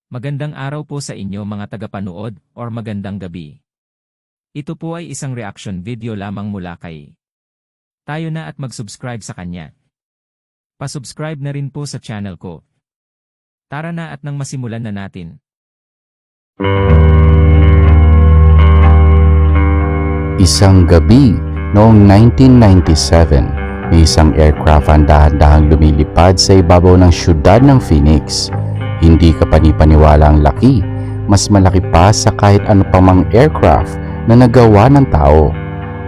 Magandang araw po sa inyo mga tagapanood or magandang gabi. Ito po ay isang reaction video lamang mula kay tayo na at mag-subscribe sa kanya. Pa-subscribe na rin po sa channel ko. Tara na at nang masimulan na natin. Isang gabi noong 1997, may isang aircraft ang dahan-dahang lumilipad sa ibabaw ng syudad ng Phoenix. Hindi ka panipaniwala ang laki, mas malaki pa sa kahit ano pang mga aircraft na nagawa ng tao.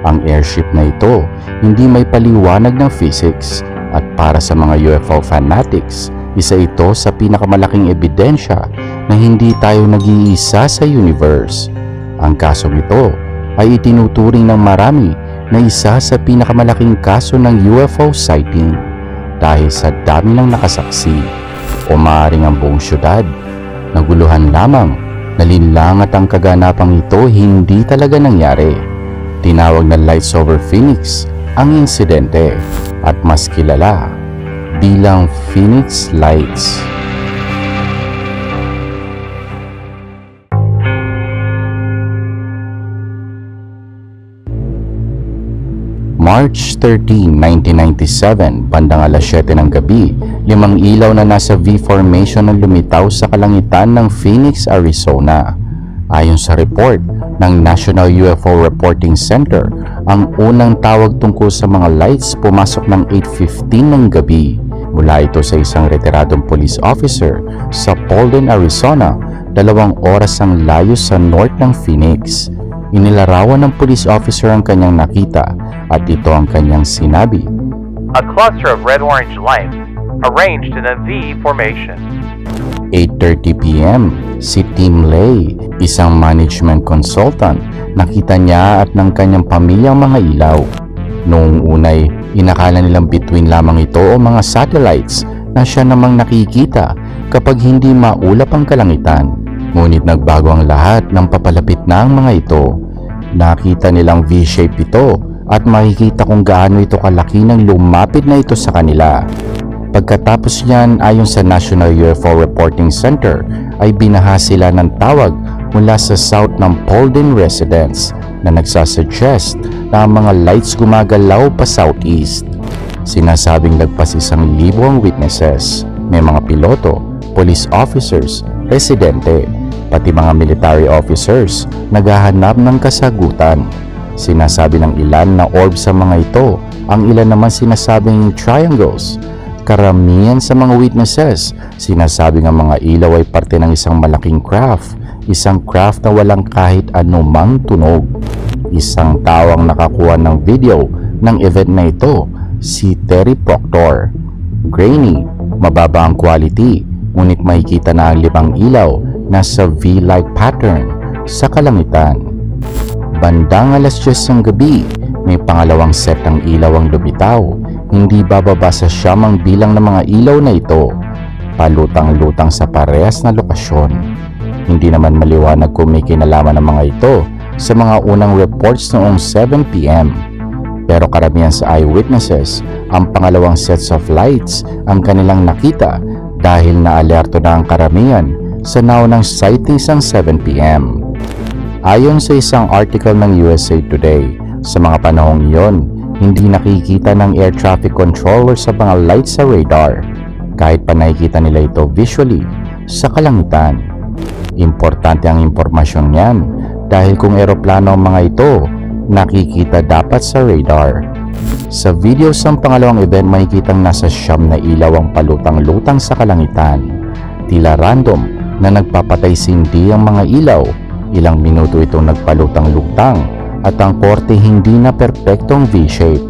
Ang airship na ito hindi may paliwanag ng physics at para sa mga UFO fanatics, isa ito sa pinakamalaking ebidensya na hindi tayo nag-iisa sa universe. Ang kasong ito ay itinuturing ng marami na isa sa pinakamalaking kaso ng UFO sighting dahil sa dami ng nakasaksi o maaaring ang buong syudad. Naguluhan lamang, nalinlang at ang kaganapang ito hindi talaga nangyari. Tinawag na Lights over Phoenix ang insidente at mas kilala bilang Phoenix Lights. March 13, 1997, bandang alas 7 ng gabi, 5 ilaw na nasa V-formation ang lumitaw sa kalangitan ng Phoenix, Arizona. Ayon sa report ng National UFO Reporting Center, ang unang tawag tungkol sa mga lights pumasok ng 8:15 ng gabi. Mula ito sa isang retiradong police officer sa Paulden, Arizona, 2 oras ang layo sa north ng Phoenix. Inilarawan ng police officer ang kanyang nakita at ito ang kanyang sinabi. A cluster of red-orange lights arranged in a V formation. 8:30 p.m., si Tim Lay, isang management consultant, nakita niya at ng kanyang pamilyang mga ilaw. Noong unay, inakala nilang bituin lamang ito o mga satellites na siya namang nakikita kapag hindi maulap ang kalangitan. Ngunit nagbago ang lahat nang papalapit na ang mga ito. Nakita nilang V-shape ito at makikita kung gaano ito kalaki nang lumapit na ito sa kanila. Pagkatapos niyan, ayon sa National UFO Reporting Center, ay binaha sila ng tawag mula sa south ng Paulden residents na nagsasuggest na ang mga lights gumagalaw pa southeast. Sinasabing lagpas 1,000 ang witnesses, may mga piloto, police officers, residente, pati mga military officers naghahanap ng kasagutan. Sinasabi ng ilan na orb sa mga ito, ang ilan naman sinasabing triangles. Karamihan sa mga witnesses, sinasabing ang mga ilaw ay parte ng isang malaking craft, isang craft na walang kahit anumang tunog. Isang tao ang nakakuha ng video ng event na ito, si Terry Proctor. Grainy, mababa ang quality, ngunit makikita na ang 5 ilaw na sa V-like pattern sa kalangitan. Bandang alas 10 ng gabi, may pangalawang set ng ilaw ang lumitaw. Hindi bababa sa 9 bilang ng mga ilaw na ito, palutang-lutang sa parehas na lokasyon. Hindi naman maliwanag kung may kinalaman ng mga ito sa mga unang reports noong 7 p.m. Pero karamihan sa eyewitnesses, ang pangalawang sets of lights ang kanilang nakita dahil na-alerto na ang karamihan sa naunang sightings ng 7 p.m. Ayon sa isang article ng USA Today, sa mga panahong iyon, hindi nakikita ng air traffic controller sa mga lights sa radar, kahit pa nakikita nila ito visually sa kalangitan. Importante ang impormasyon niyan dahil kung eroplano ang mga ito, nakikita dapat sa radar. Sa video sa pangalawang event, makikitang nasa 9 na ilaw ang palutang-lutang sa kalangitan. Tila random na nagpapatay sindi ang mga ilaw. Ilang minuto itong nagpalutang-lutang at ang korte hindi na perpektong V-shape.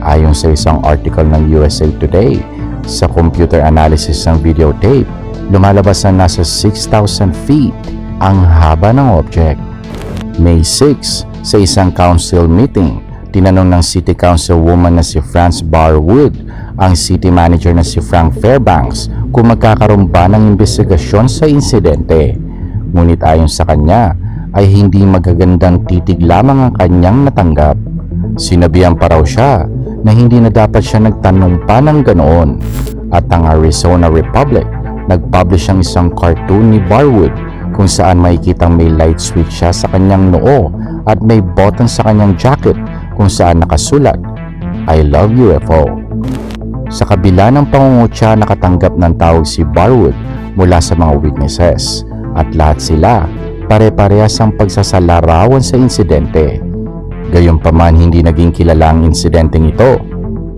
Ayon sa isang article ng USA Today, sa computer analysis ng videotape, lumalabas na nasa 6,000 feet ang haba ng object. May 6, sa isang council meeting, tinanong ng City Councilwoman na si France Barwood ang City Manager na si Frank Fairbanks kung magkakaroon ba ng investigasyon sa insidente. Ngunit ayon sa kanya, ay hindi magagandang titig lamang ang kanyang natanggap. Sinabihan pa raw siya na hindi na dapat siya nagtanong pa ng ganoon at ang Arizona Republic nag-publish ang isang cartoon ni Barwood kung saan makikitang may light switch siya sa kanyang noo at may button sa kanyang jacket kung saan nakasulat, I love UFO. Sa kabila ng pangungutya, nakatanggap ng tawag si Barwood mula sa mga witnesses at lahat sila pare-parehas ang pagsasalarawan sa insidente. Gayunpaman hindi naging kilala ang insidenteng ito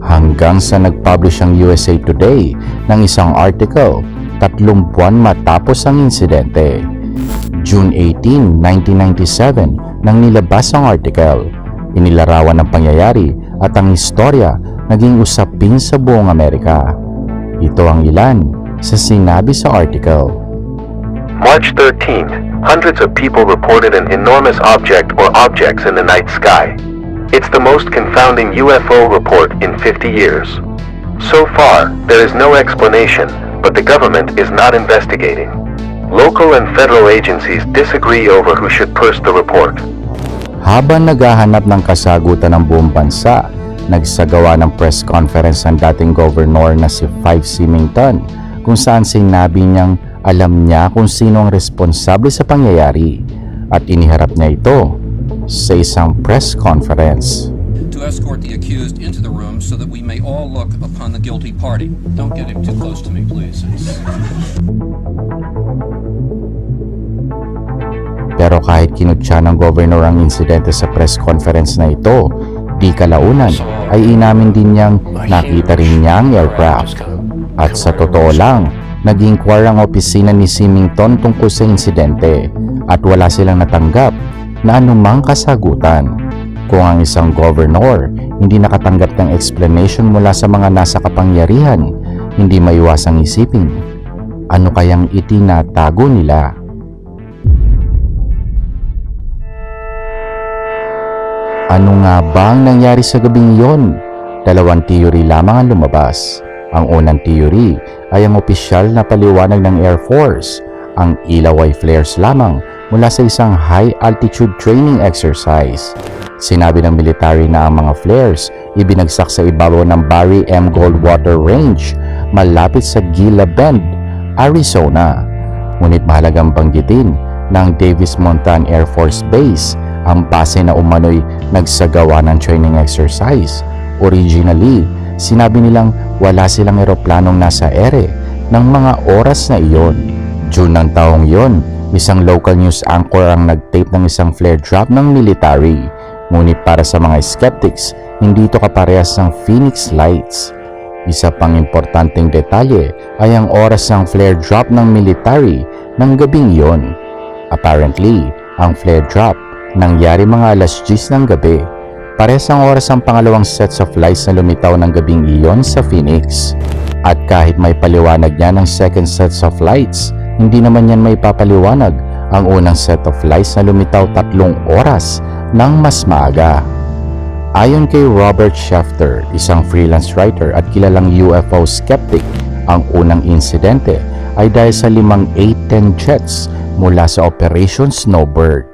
hanggang sa nag-publish ang USA Today ng isang article 3 buwan matapos ang insidente. June 18, 1997 nang nilabas ang article, inilarawan ang pangyayari at ang istorya naging usapin sa buong Amerika. Ito ang ilan sa sinabi sa article. March 13th, hundreds of people reported an enormous object or objects in the night sky. It's the most confounding UFO report in 50 years. So far, there is no explanation, but the government is not investigating. Local and federal agencies disagree over who should purse the report. Habang naghahanap ng kasagutan ng buong bansa, nagsagawa ng press conference ang dating governor na si Fife Symington kung saan sinabi niyang alam niya kung sino ang responsable sa pangyayari at iniharap niya ito sa isang press conference. To escort the accused into the room so that we may all look upon the guilty party. Don't get him too close to me, please. Pero kahit kinutya ng governor ang insidente sa press conference na ito, di kalaunan ay inamin din niyang nakita rin niya ang aircraft. At sa totoo lang, nag-inquire ang opisina ni Symington tungkol sa insidente at wala silang natanggap na anumang kasagutan. Kung ang isang governor hindi nakatanggap ng explanation mula sa mga nasa kapangyarihan, hindi maiwasang isipin, ano kayang itinatago nila? Ano nga ba ang nangyari sa gabing iyon? Dalawang teory lamang ang lumabas. Ang unang teory ay ang opisyal na paliwanag ng Air Force. Ang ilaw ay flares lamang mula sa isang high-altitude training exercise. Sinabi ng military na ang mga flares ibinagsak sa ibabaw ng Barry M. Goldwater Range malapit sa Gila Bend, Arizona. Ngunit mahalagang banggitin ng Davis Monthan Air Force Base ang base na umano'y nagsagawa ng training exercise. Originally, sinabi nilang wala silang eroplanong nasa ere ng mga oras na iyon. June ng taong iyon, isang local news anchor ang nag-tape ng isang flare drop ng military. Ngunit para sa mga skeptics, hindi ito kaparehas ng Phoenix Lights. Isa pang importanteng detalye ay ang oras ng flare drop ng military ng gabing iyon. Apparently, ang flare drop nangyari mga alas 10 ng gabi. Parehas ang oras ang pangalawang sets of lights na lumitaw ng gabing iyon sa Phoenix. At kahit may paliwanag niya ng second sets of lights, hindi naman yan may papaliwanag ang unang set of lights na lumitaw 3 oras ng mas maaga. Ayon kay Robert Schefter, isang freelance writer at kilalang UFO skeptic, ang unang insidente ay dahil sa 5 A-10 jets mula sa Operation Snowbird.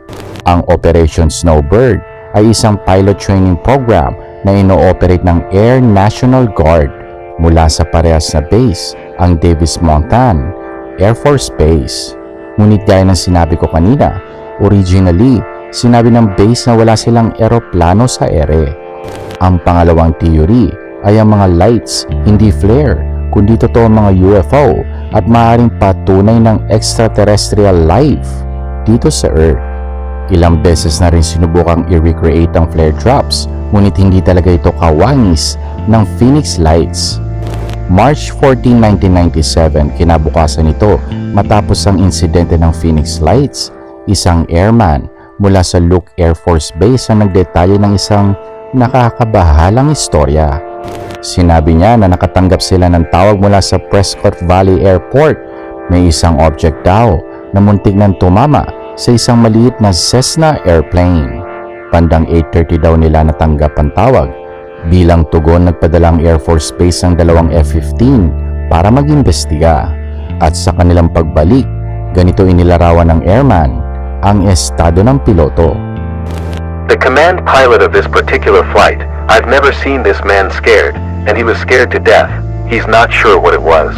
Ang Operation Snowbird ay isang pilot training program na ino-operate ng Air National Guard mula sa parehas na base, ang Davis Monthan Air Force Base. Ngunit gaya ng sinabi ko kanina, originally, sinabi ng base na wala silang eroplano sa ere. Ang pangalawang theory ay ang mga lights, hindi flare, kundi totoo mga UFO at maaaring patunay ng extraterrestrial life dito sa Earth. Ilang beses na rin sinubukang i-recreate ang flare drops, ngunit hindi talaga ito kawangis ng Phoenix Lights. March 14, 1997, kinabukasan nito matapos ang insidente ng Phoenix Lights, isang airman mula sa Luke Air Force Base ang nagdetalye ng isang nakakabahalang istorya. Sinabi niya na nakatanggap sila ng tawag mula sa Prescott Valley Airport. May isang object daw na muntik nang tumama sa isang maliit na Cessna airplane. Bandang 8:30 daw nila natanggap ang tawag. Bilang tugon, nagpadala ang Air Force Base ang 2 F-15 para mag-imbestiga. At sa kanilang pagbalik, ganito inilarawan ng airman ang estado ng piloto. The command pilot of this particular flight, I've never seen this man scared, and he was scared to death. He's not sure what it was.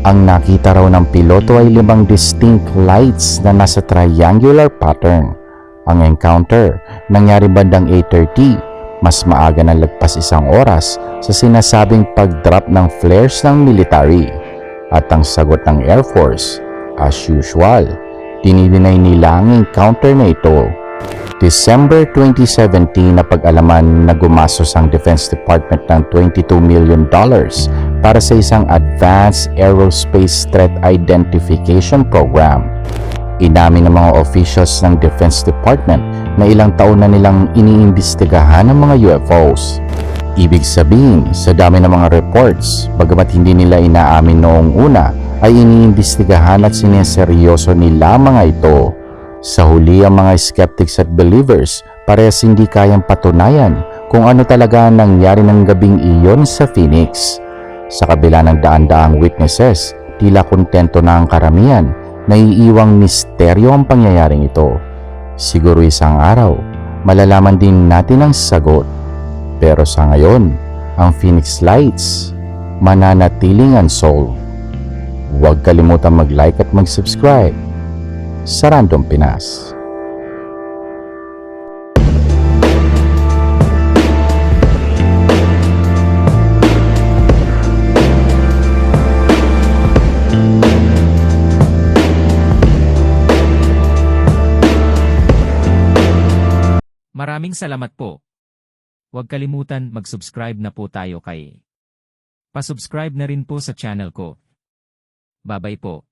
Ang nakita raw ng piloto ay 5 distinct lights na nasa triangular pattern. Ang encounter nangyari bandang 8:30, mas maaga ng lagpas 1 oras sa sinasabing pag-drop ng flares ng military. At ang sagot ng Air Force, as usual, dinideny nila ang encounter na ito. December 2017 na pag-alaman na gumastos ang Defense Department ng $22 million para sa isang Advanced Aerospace Threat Identification Program. Inamin ng mga officials ng Defense Department na ilang taon na nilang iniimbestigahan ang mga UFOs. Ibig sabihin, sa dami ng mga reports, bagamat hindi nila inaamin noong una, ay iniimbestigahan at sineseryoso nila mga ito. Sa huli, ang mga skeptics at believers parehas hindi kayang patunayan kung ano talaga ang nangyari ng gabing iyon sa Phoenix. Sa kabila ng daan-daang witnesses, tila kontento na ang karamihan, naiiwang misteryo ang pangyayaring ito. Siguro isang araw, malalaman din natin ang sagot. Pero sa ngayon, ang Phoenix Lights mananatiling unsolved. Huwag kalimutan mag-like at mag-subscribe sa Random Pinas. Maraming salamat po. Huwag kalimutan mag-subscribe na po tayo kay. Pa-subscribe na rin po sa channel ko. Babay po.